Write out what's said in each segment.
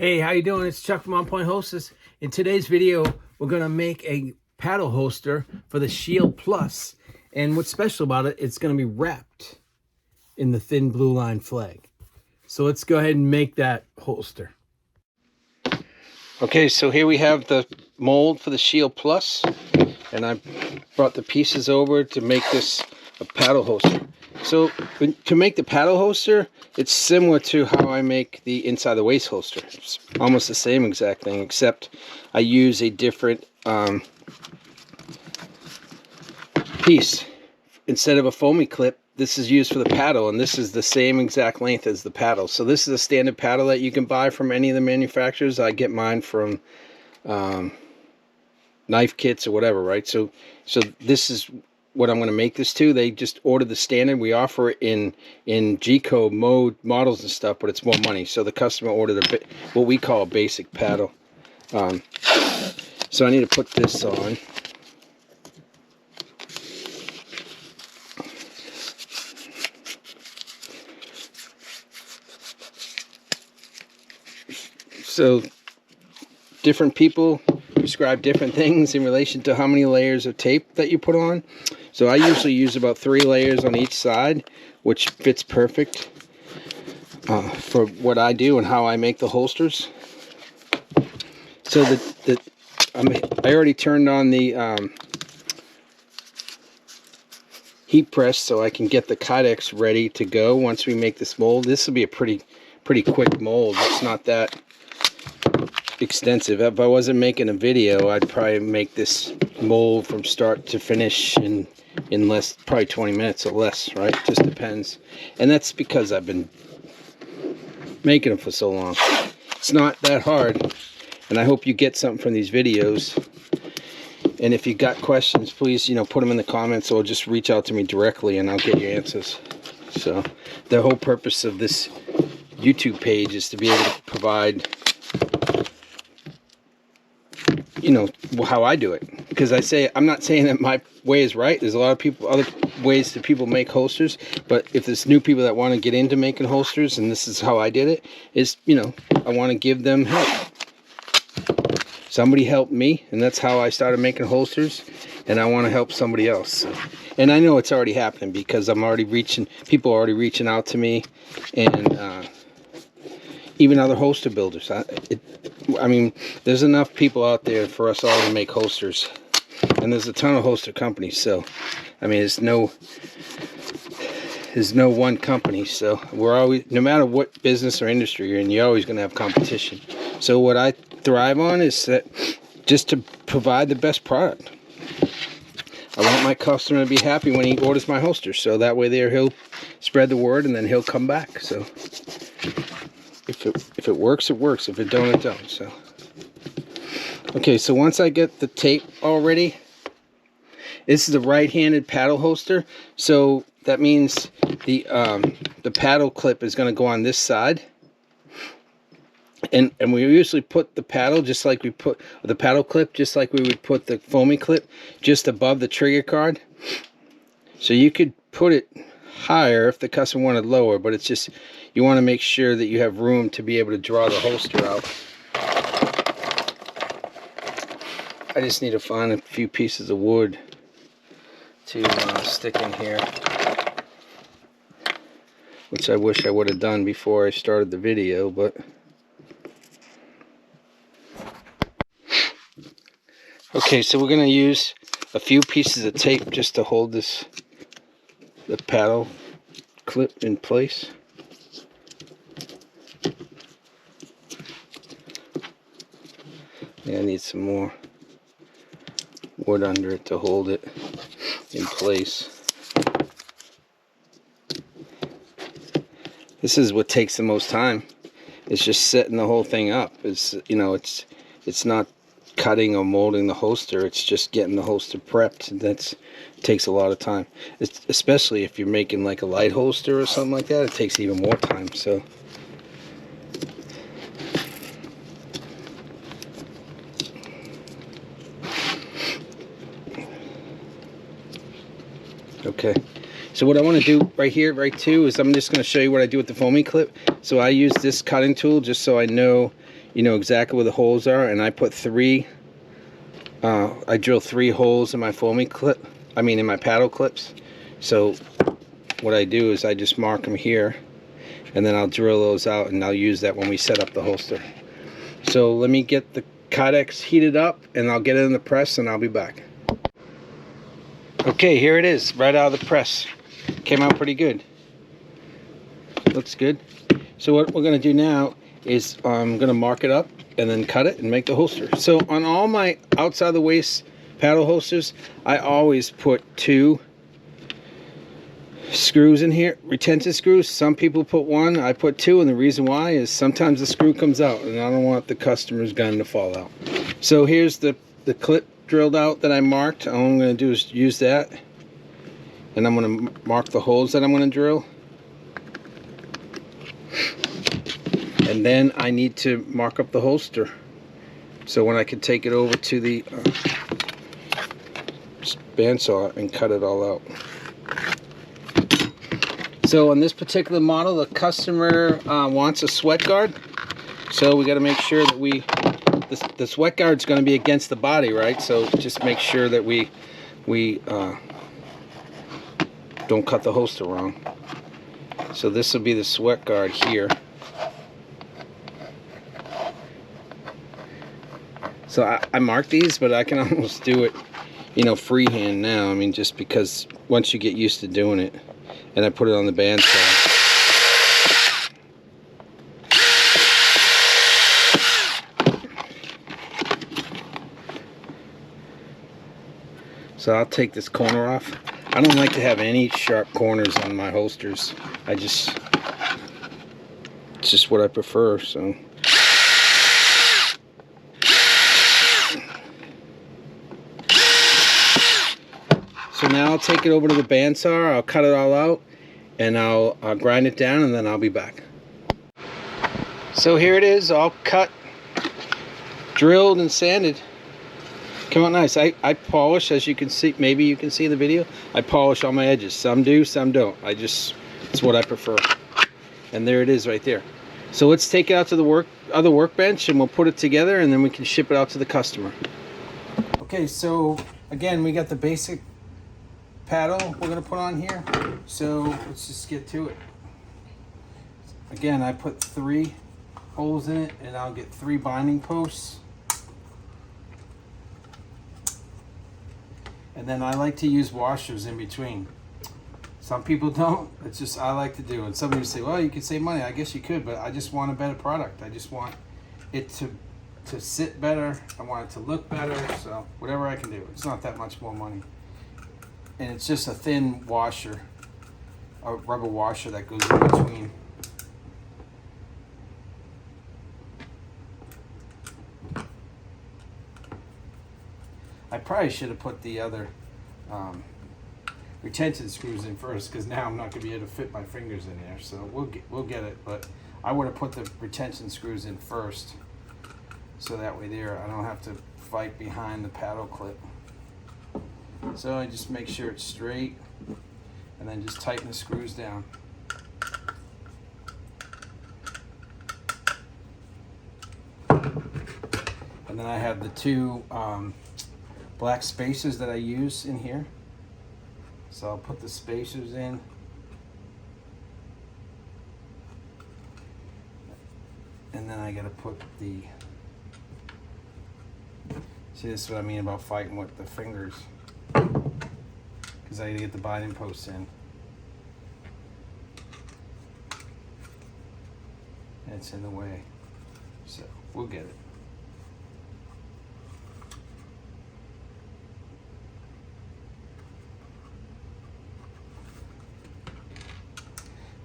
Hey, how you doing? It's Chuck from On Point Hostess. In today's video, we're going to make a paddle holster for the Shield Plus. And what's special about it, it's going to be wrapped in the thin blue line flag. So let's go ahead and make that holster. Okay, so here we have the mold for the Shield Plus. And I brought the pieces over to make this a paddle holster. So to make the paddle holster, it's similar to how I make the inside the waist holster. It's almost the same exact thing, except I use a different piece. Instead of a foamy clip, this is used for the paddle, and this is the same exact length as the paddle. So this is a standard paddle that you can buy from any of the manufacturers. I get mine from knife kits or whatever, right? So this is what I'm going to make this to. They just ordered the standard. We offer it in G-code mode models and stuff, but it's more money. So the customer ordered what we call a basic paddle. So I need to put this on. So different people prescribe different things in relation to how many layers of tape that you put on. So I usually use about 3 layers on each side, which fits perfect for what I do and how I make the holsters. So I already turned on the heat press so I can get the Kydex ready to go once we make this mold. This will be a pretty quick mold. It's not that extensive. If I wasn't making a video, I'd probably make this mold from start to finish in less, probably 20 minutes or less, right? Just depends. And that's because I've been making them for so long. It's not that hard, and I hope you get something from these videos. And if you got questions, please, put them in the comments or just reach out to me directly and I'll get you answers. So the whole purpose of this YouTube page is to be able to provide how I do it, because I'm not saying that my way is right. There's a lot of other ways that people make holsters, but if there's new people that want to get into making holsters, and this is how I did it, is I want to give them help. Somebody helped me, and that's how I started making holsters, and I want to help somebody else. And I know it's already happening because people are already reaching out to me, and even other holster builders. I mean, there's enough people out there for us all to make holsters, and there's a ton of holster companies. So, I mean, there's no one company. So we're always, no matter what business or industry you're in, you're always going to have competition. So what I thrive on is that just to provide the best product. I want my customer to be happy when he orders my holster, so that way he'll spread the word, and then he'll come back. So if it works, it works. If it don't, it don't. So okay, so once I get the tape all ready, this is a right-handed paddle holster, so that means the paddle clip is going to go on this side, and we usually put the paddle just like we put the paddle clip, just like we would put the foamy clip, just above the trigger guard. So you could put it higher if the customer wanted lower, but it's just, you want to make sure that you have room to be able to draw the holster out. I just need to find a few pieces of wood to stick in here, which I wish I would have done before I started the video, but okay, so we're going to use a few pieces of tape just to hold the paddle clip in place. I need some more wood under it to hold it in place. This is what takes the most time. It's just setting the whole thing up. It's it's not cutting or molding the holster, it's just getting the holster prepped. That takes a lot of time, especially if you're making like a light holster or something like that. It takes even more time. So okay, so what I want to do right here, is I'm just going to show you what I do with the foaming clip. So I use this cutting tool just so I know you know exactly where the holes are, and I put I drill 3 holes in my foamy clip, in my paddle clips. So what I do is I just mark them here, and then I'll drill those out, and I'll use that when we set up the holster. So let me get the Kydex heated up, and I'll get it in the press, and I'll be back. Okay, here it is, right out of the press. Came out pretty good. Looks good. So what we're going to do now is I'm going to mark it up and then cut it and make the holster. So on all my outside the waist paddle holsters, I always put 2 screws in here, retention screws. Some people put 1, I put 2, and the reason why is sometimes the screw comes out and I don't want the customer's gun to fall out. So here's the clip drilled out that I marked. All I'm going to do is use that, and I'm going to mark the holes that I'm going to drill. And then I need to mark up the holster, so when I can take it over to the bandsaw and cut it all out. So on this particular model, the customer wants a sweat guard. So we got to make sure that the sweat guard's going to be against the body, right? So just make sure that we don't cut the holster wrong. So this will be the sweat guard here. So I mark these, but I can almost do it, freehand now. Just because once you get used to doing it, and I put it on the bandsaw. So I'll take this corner off. I don't like to have any sharp corners on my holsters. It's just what I prefer, so. So now I'll take it over to the bandsaw, I'll cut it all out, and I'll grind it down, and then I'll be back. So here it is, all cut, drilled, and sanded. Come out nice. I polish, as you can see, maybe you can see the video, I polish all my edges. Some do, some don't. It's what I prefer. And there it is right there. So let's take it out to the other workbench, and we'll put it together, and then we can ship it out to the customer. Okay, so again, we got the basic paddle we're going to put on here. So let's just get to it. Again, I put 3 holes in it, and I'll get 3 binding posts. And then I like to use washers in between. Some people don't. It's just I like to do. And some people say, well, you could save money. I guess you could, but I just want a better product. I just want it to sit better. I want it to look better. So whatever I can do. It's not that much more money. And it's just a thin washer, a rubber washer that goes in between. I probably should have put the other retention screws in first, because now I'm not going to be able to fit my fingers in there. So we'll get it, but I would have put the retention screws in first, so that way there I don't have to fight behind the paddle clip. So I just make sure it's straight, and then just tighten the screws down. And then I have the 2 black spacers that I use in here. So I'll put the spacers in. And then I gotta put the, see, this is what I mean about fighting with the fingers, because I gotta get the binding posts in. And it's in the way. So we'll get it.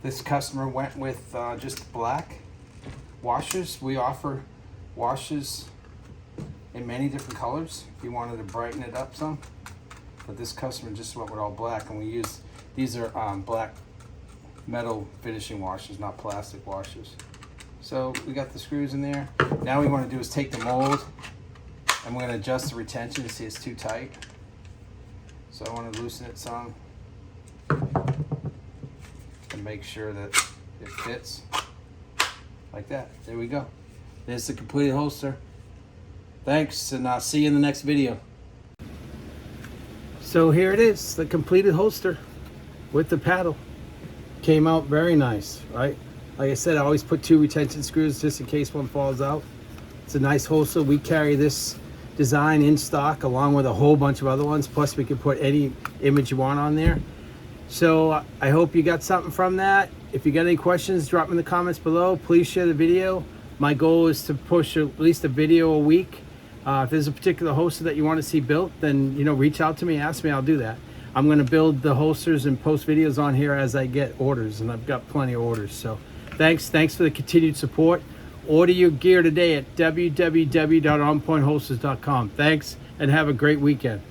This customer went with just black washers. We offer washes in many different colors if you wanted to brighten it up some. But this customer just went with all black, and we use, these are black metal finishing washers, not plastic washers. So we got the screws in there. Now what we want to do is take the mold, and we're going to adjust the retention to see it's too tight. So I want to loosen it some, and make sure that it fits like that. There we go. There's the completed holster. Thanks, and I'll see you in the next video. So here it is, the completed holster with the paddle. Came out very nice, right? Like I said, I always put 2 retention screws just in case one falls out. It's a nice holster. We carry this design in stock along with a whole bunch of other ones. Plus we can put any image you want on there. So I hope you got something from that. If you got any questions, drop them in the comments below. Please share the video. My goal is to push at least a video a week. If there's a particular holster that you want to see built, then reach out to me, ask me, I'll do that. I'm going to build the holsters and post videos on here as I get orders, and I've got plenty of orders. So thanks for the continued support. Order your gear today at www.onpointholsters.com. Thanks, and have a great weekend.